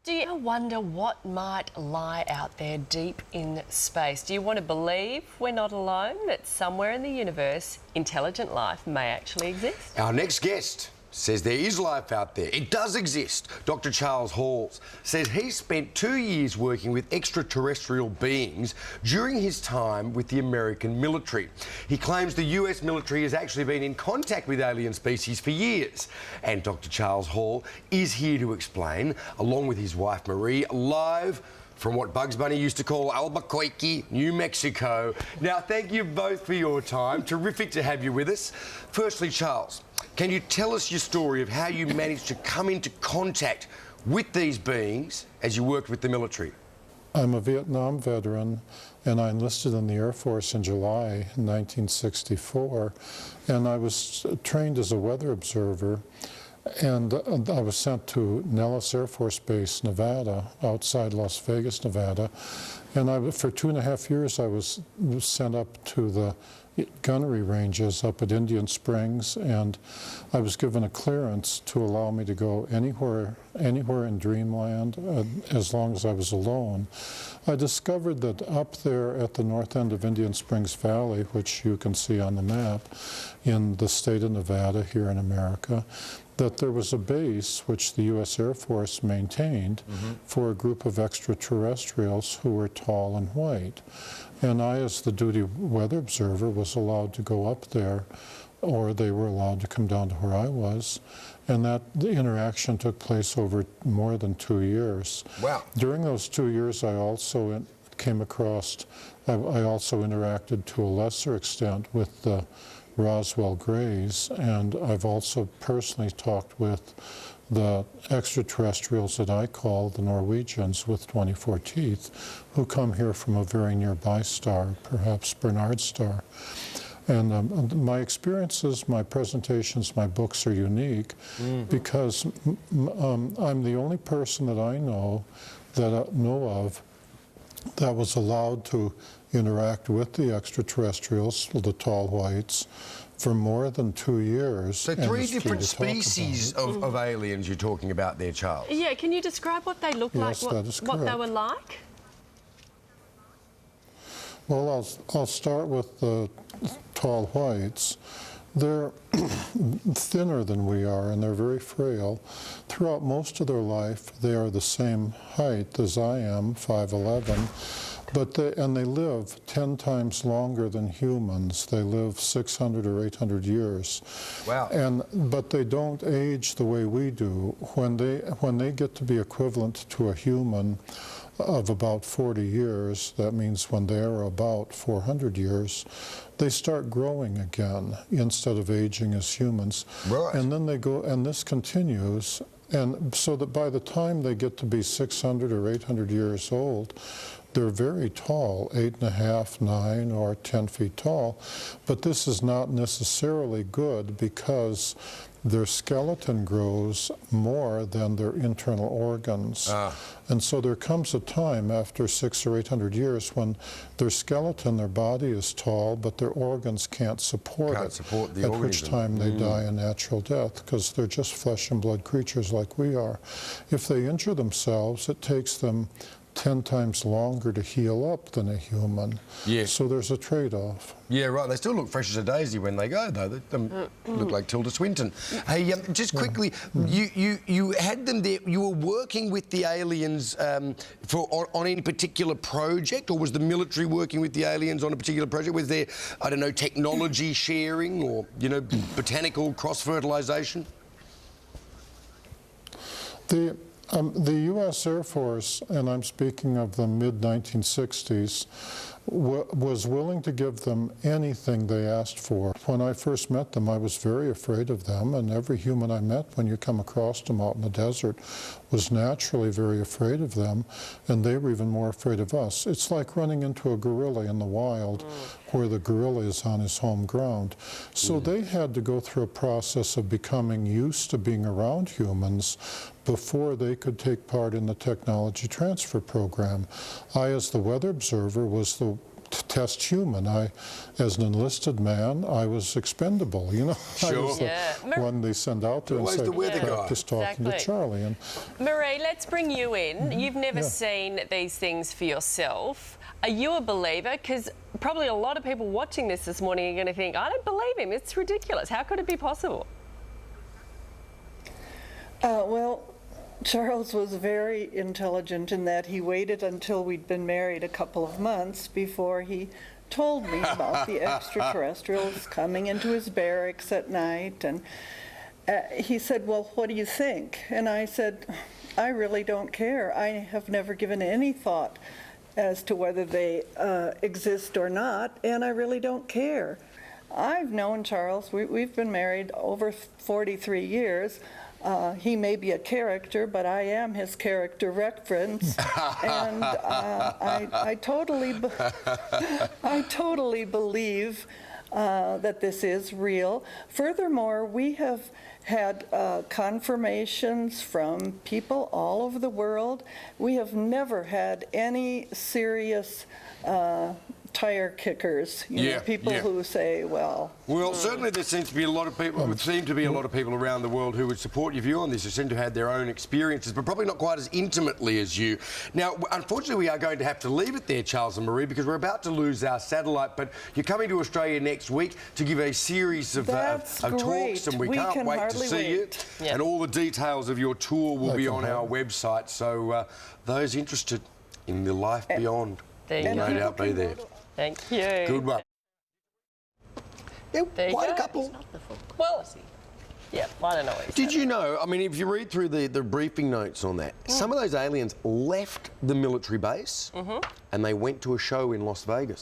Do you ever wonder what might lie out there deep in space? Do you want to believe we're not alone, that somewhere in the universe, intelligent life may actually exist? Our next guest says there is life out there. It does exist. Dr. Charles Hall says he spent 2 years working with extraterrestrial beings during his time with the American military. He claims the US military has actually been in contact with alien species for years. And Dr. Charles Hall is here to explain, along with his wife Marie, live from what Bugs Bunny used to call Albuquerque, New Mexico. Now, thank you both for your time. Terrific to have you with us. Firstly, Charles, can you tell us your story of how you managed to come into contact with these beings as you worked with the military? I'm a Vietnam veteran, and I enlisted in the Air Force in July 1964, and I was trained as a weather observer, and I was sent to Nellis Air Force Base, Nevada, outside Las Vegas, Nevada, and for 2.5 years I was sent up to the gunnery ranges up at Indian Springs, and I was given a clearance to allow me to go anywhere in Dreamland as long as I was alone. I discovered that up there at the north end of Indian Springs Valley, which you can see on the map in the state of Nevada here in America, that there was a base which the U.S. Air Force maintained for a group of extraterrestrials who were tall and white. And I, as the duty weather observer, was allowed to go up there, or they were allowed to come down to where I was. And the interaction took place over more than 2 years. Wow. During those 2 years, I also came across, I also interacted to a lesser extent with the Roswell Greys, and I've also personally talked with the extraterrestrials that I call the Norwegians with 24 teeth, who come here from a very nearby star, perhaps Bernard star. And my experiences, my presentations, my books are unique because I'm the only person that I know of that was allowed to interact with the extraterrestrials, the tall whites, for more than 2 years. So 3 different species of aliens you're talking about there, Charles? Yeah, can you describe what they look like, that is what they correct. were like? Well, I'll start with the tall whites. They're thinner than we are, and they're very frail. Throughout most of their life, they are the same height as I am, 5'11", but they live 10 times longer than humans. They live 600 or 800 years. Wow. But they don't age the way we do. When they get to be equivalent to a human of about 40 years, that means when they're about 400 years, they start growing again instead of aging as humans. Right. And then they go, and this continues, and so that by the time they get to be 600 or 800 years old, they're very tall, 8.5, 9, or 10 feet tall. But this is not necessarily good because their skeleton grows more than their internal organs. And so there comes a time after 600 or 800 years when their skeleton, their body is tall, but their organs can't support it. At which time they die a natural death, because they're just flesh and blood creatures like we are. If they injure themselves, it takes them 10 times longer to heal up than a human. Yeah. So there's a trade-off. Yeah, right. They still look fresh as a daisy when they go, though. They look like Tilda Swinton. Hey, just quickly, you had them there. You were working with the aliens on any particular project, or was the military working with the aliens on a particular project? Was there, I don't know, technology sharing or, botanical cross-fertilisation? The U.S. Air Force, and I'm speaking of the mid-1960s, was willing to give them anything they asked for. When I first met them, I was very afraid of them, and every human I met when you come across them out in the desert was naturally very afraid of them, and they were even more afraid of us. It's like running into a gorilla in the wild where the gorilla is on his home ground. So they had to go through a process of becoming used to being around humans before they could take part in the technology transfer program. I, as the weather observer, was the test human. As an enlisted man, I was expendable. You know, I Sure. was the Yeah. one they send out there and Always say, the weather guy. practice talking to Exactly. Charlie. And Marie, let's bring you in. You've never Yeah. seen these things for yourself. Are you a believer? Because probably a lot of people watching this morning are going to think, I don't believe him. It's ridiculous. How could it be possible? Well, Charles was very intelligent in that he waited until we'd been married a couple of months before he told me about the extraterrestrials coming into his barracks at night. And he said, well, what do you think? And I said, I really don't care. I have never given any thought as to whether they exist or not, and I really don't care. I've known Charles. We've been married over 43 years. He may be a character, but I am his character reference, and I totally believe that this is real. Furthermore, we have had confirmations from people all over the world. We have never had any serious tire kickers, people who say, well... Well, certainly there seems to be a lot of people, around the world who would support your view on this, who seem to have had their own experiences, but probably not quite as intimately as you. Now, unfortunately, we are going to have to leave it there, Charles and Marie, because we're about to lose our satellite, but you're coming to Australia next week to give a series of talks, and we can't wait to see you. Yeah. And all the details of your tour will be on our website, so those interested in the life beyond will no doubt be there. Thank you. Good one. Yeah, There you quite a go. couple. Well, yeah, I don't know what he Did said. you know, I mean, if you read through the briefing notes on that, some of those aliens left the military base and they went to a show in Las Vegas.